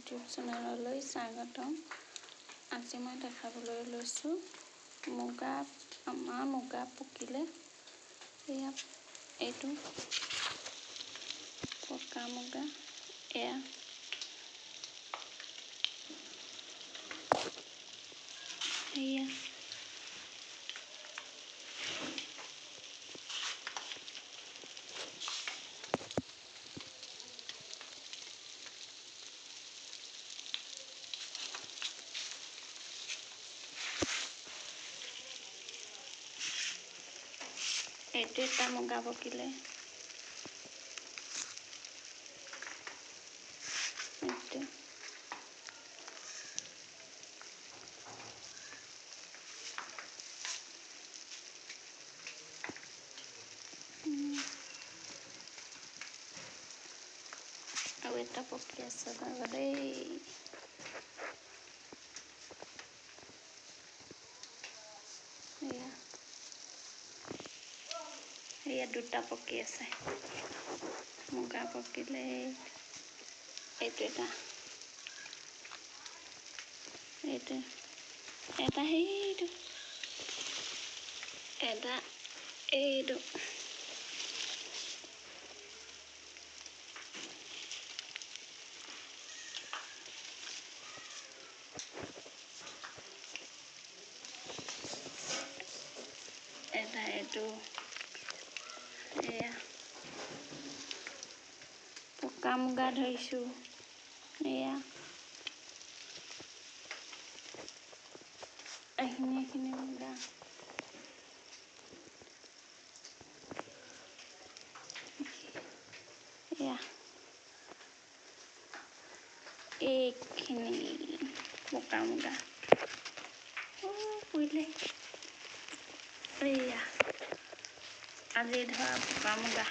YouTube চেনেললৈ স্বাগতম। আজি মই দেখাবলৈ লৈছোঁ আমাৰ মুগা পকিলে এয়া এইটো পকা মুগা এয়া এয়া এইটো এটা মুগা পকিলে এইটো আৰু এটা পকি আছে বাৰু দেই। এয়া দুটা পকি আছে মুগা পকিলে এইটো এটা সেইটো এটা এইটো এটা এইটো এয়া পকা মুগা ধৰিছোঁ এয়া এইখিনি মুগা এয়া এইখিনি পকা মুগা পৰিলে এয়া আজি ধৰা পকা মুগা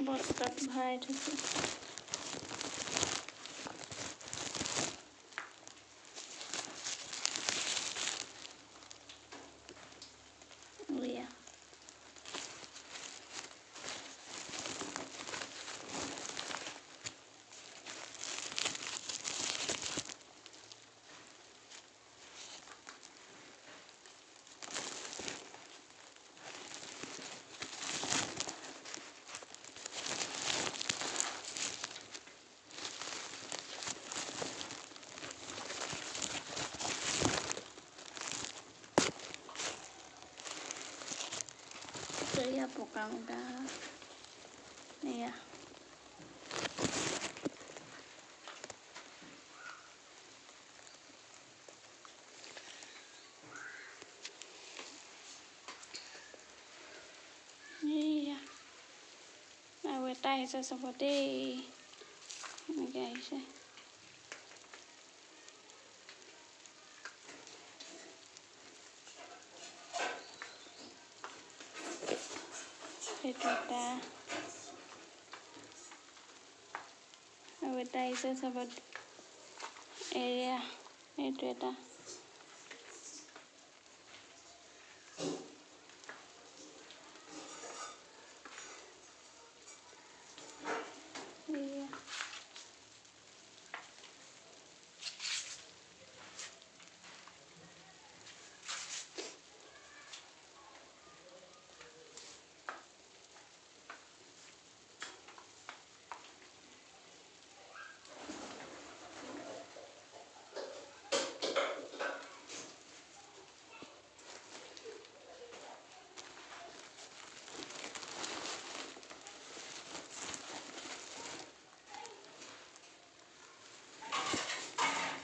বস্তাত ভৰাই থৈছোঁ। এয়া এয়া পকা মুগা এয়া আৰু এটা আহিছে চবতে এনেকৈ আহিছে সেইটো এটা আৰু এটা আহিছে চবত এয়া এইটো এটা